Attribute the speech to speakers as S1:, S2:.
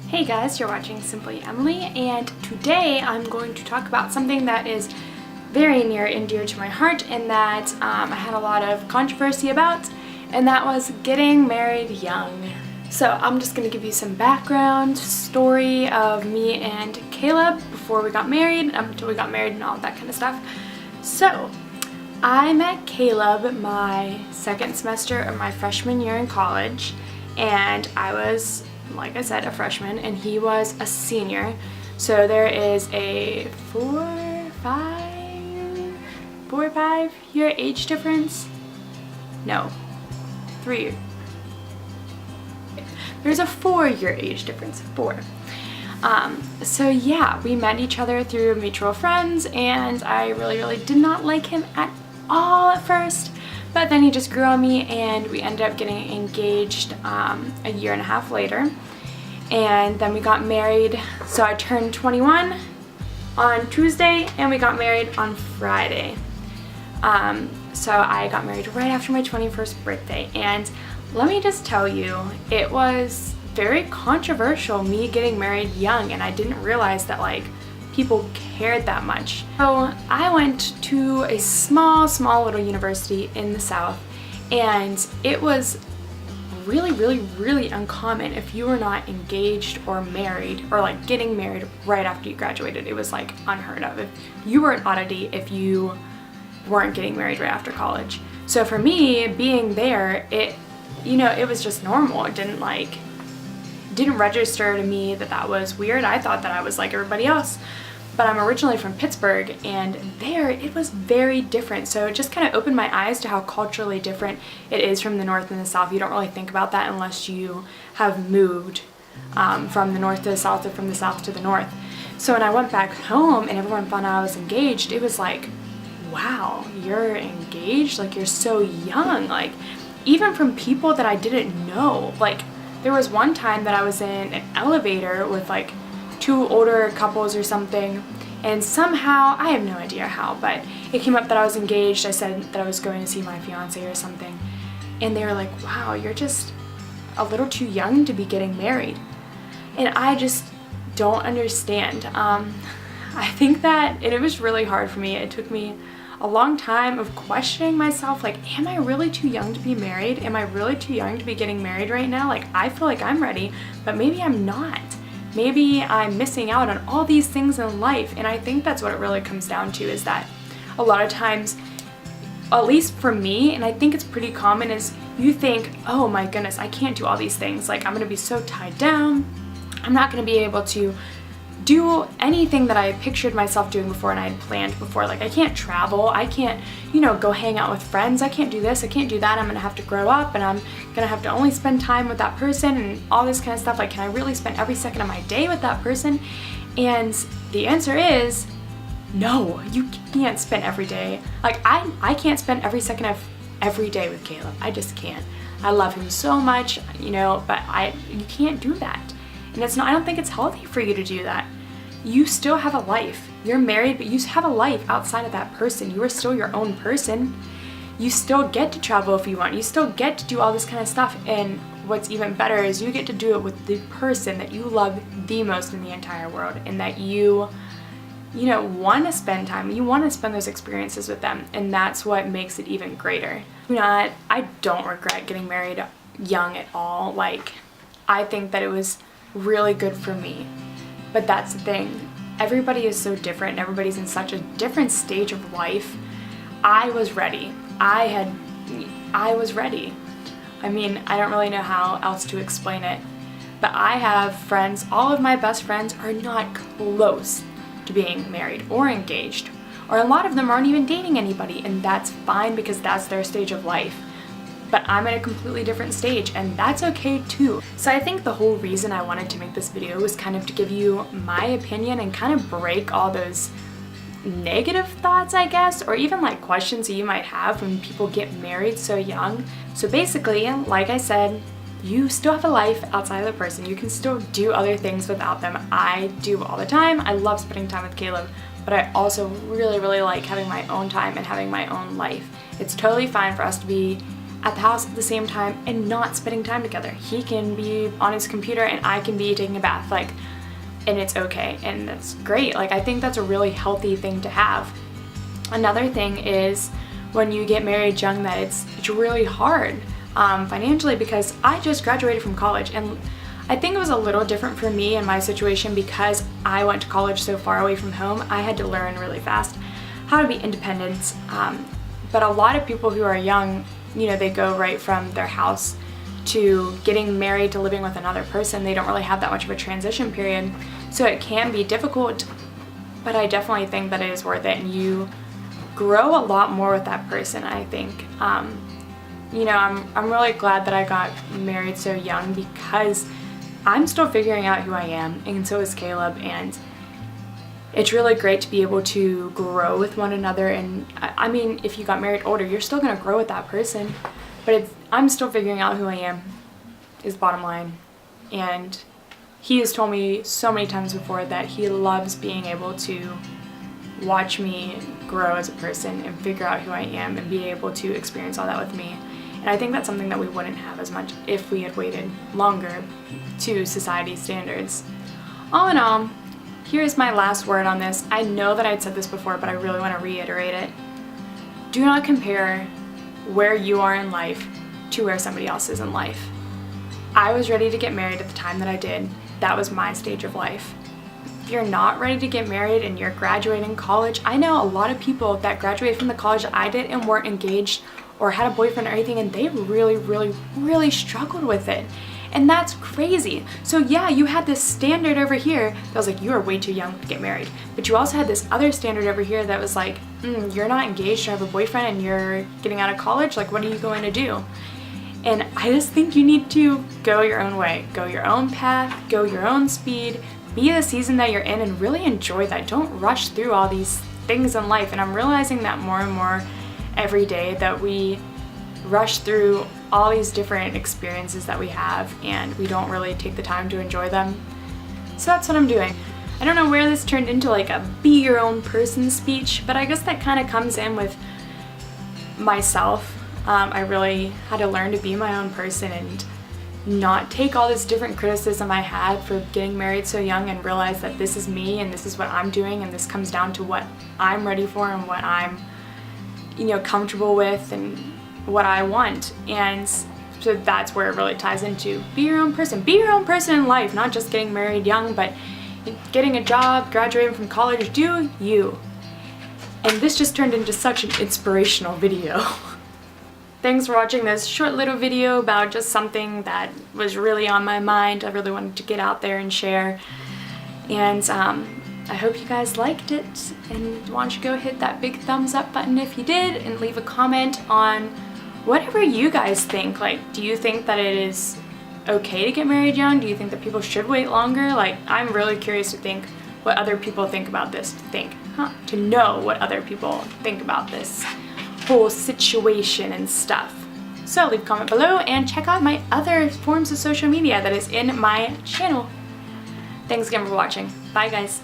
S1: Hey guys, you're watching Simply Emily, and today I'm going to talk about something that is very near and dear to my heart and that I had a lot of controversy about, and that was getting married young. So I'm just going to give you some background story of me and Caleb before we got married, until we got married and all that kind of stuff. So I met Caleb my second semester of my freshman year in college, and I was, like I said, a freshman, and he was a senior. So there is a 4 or 5 year age difference. No, 3. There's a 4-year age difference. 4. So yeah, we met each other through mutual friends, and I really did not like him at all at first. But then he just grew on me, and we ended up getting engaged a year and a half later. And then we got married. So I turned 21 on Tuesday, and we got married on Friday. So I got married right after my 21st birthday. And let me just tell you, it was very controversial, me getting married young, and I didn't realize that people cared that much. So I went to a small little university in the South, and it was really uncommon if you were not engaged or married, or getting married right after you graduated. It was unheard of. You were an oddity if you weren't getting married right after college. So for me, being there, it was just normal. It didn't register to me that was weird. I thought that I was like everybody else. But I'm originally from Pittsburgh, and there it was very different. So it just kind of opened my eyes to how culturally different it is from the North and the South. You don't really think about that unless you have moved from the North to the South, or from the South to the North. So when I went back home and everyone found out I was engaged, it was like, wow, you're engaged? You're so young. Even from people that I didn't know. There was one time that I was in an elevator with 2 older couples or something, and somehow, I have no idea how, but it came up that I was engaged. I said that I was going to see my fiance or something, and they were like, wow, you're just a little too young to be getting married. And I just don't understand. I think that it was really hard for me. It took me a long time of questioning myself, am I really too young to be married? Am I really too young to be getting married right now? I feel like I'm ready, but maybe I'm not. Maybe I'm missing out on all these things in life. And I think that's what it really comes down to, is that a lot of times, at least for me, and I think it's pretty common, is you think, oh my goodness, I can't do all these things. I'm gonna be so tied down. I'm not gonna be able to do anything that I pictured myself doing before and I had planned before. I can't travel, I can't, go hang out with friends, I can't do this, I can't do that, I'm gonna have to grow up, and I'm gonna have to only spend time with that person, and all this kind of stuff. Can I really spend every second of my day with that person? And the answer is no, you can't spend every day. I can't spend every second of every day with Caleb. I just can't. I love him so much, but you can't do that. And I don't think it's healthy for you to do that. You still have a life. You're married, but you have a life outside of that person. You are still your own person. You still get to travel if you want. You still get to do all this kind of stuff. And what's even better is you get to do it with the person that you love the most in the entire world, and that you want to spend time. You want to spend those experiences with them, and that's what makes it even greater. I don't regret getting married young at all. I think that it was really good for me. But that's the thing. Everybody is so different, and everybody's in such a different stage of life. I was ready. I was ready. I don't really know how else to explain it. But I have friends, all of my best friends are not close to being married or engaged. Or a lot of them aren't even dating anybody, and that's fine because that's their stage of life. But I'm at a completely different stage, and that's okay too. So I think the whole reason I wanted to make this video was kind of to give you my opinion and kind of break all those negative thoughts, I guess, or even questions that you might have when people get married so young. So basically, like I said, you still have a life outside of the person. You can still do other things without them. I do all the time. I love spending time with Caleb, but I also really like having my own time and having my own life. It's totally fine for us to be at the house at the same time and not spending time together. He can be on his computer and I can be taking a bath, like, and it's okay, and that's great. Like, I think that's a really healthy thing to have. Another thing is when you get married young, that it's really hard financially, because I just graduated from college, and I think it was a little different for me in my situation because I went to college so far away from home. I had to learn really fast how to be independent. But a lot of people who are young, they go right from their house to getting married to living with another person. They don't really have that much of a transition period. So it can be difficult, but I definitely think that it is worth it, and you grow a lot more with that person, I think. I'm really glad that I got married so young because I'm still figuring out who I am, and so is Caleb, and it's really great to be able to grow with one another. And I mean, if you got married older, you're still going to grow with that person, but I'm still figuring out who I am, is bottom line. And he has told me so many times before that he loves being able to watch me grow as a person and figure out who I am and be able to experience all that with me. And I think that's something that we wouldn't have as much if we had waited longer to society's standards. All in all, here's my last word on this. I know that I'd said this before, but I really want to reiterate it. Do not compare where you are in life to where somebody else is in life. I was ready to get married at the time that I did. That was my stage of life. If you're not ready to get married and you're graduating college, I know a lot of people that graduated from the college that I did and weren't engaged or had a boyfriend or anything, and they really, really, really struggled with it. And that's crazy. So yeah, you had this standard over here that was like, you are way too young to get married. But you also had this other standard over here that was like, you're not engaged or have a boyfriend and you're getting out of college, like what are you going to do? And I just think you need to go your own way, go your own path, go your own speed, be the season that you're in and really enjoy that. Don't rush through all these things in life. And I'm realizing that more and more every day, that we rush through all these different experiences that we have and we don't really take the time to enjoy them. So that's what I'm doing. I don't know where this turned into like a be your own person speech, but I guess that kind of comes in with myself. I really had to learn to be my own person and not take all this different criticism I had for getting married so young and realize that this is me and this is what I'm doing and this comes down to what I'm ready for and what I'm comfortable with and what I want. And so that's where it really ties into be your own person. Be your own person in life, not just getting married young, but getting a job, graduating from college. Do you. And this just turned into such an inspirational video. Thanks for watching this short little video about just something that was really on my mind. I really wanted to get out there and share. And I hope you guys liked it, and why don't you go hit that big thumbs up button if you did, and leave a comment on whatever you guys think. Like, do you think that it is okay to get married young? Do you think that people should wait longer? Like, I'm really curious to think what other people think about this, to know what other people think about this whole situation and stuff. So leave a comment below and check out my other forms of social media that is in my channel. Thanks again for watching. Bye guys.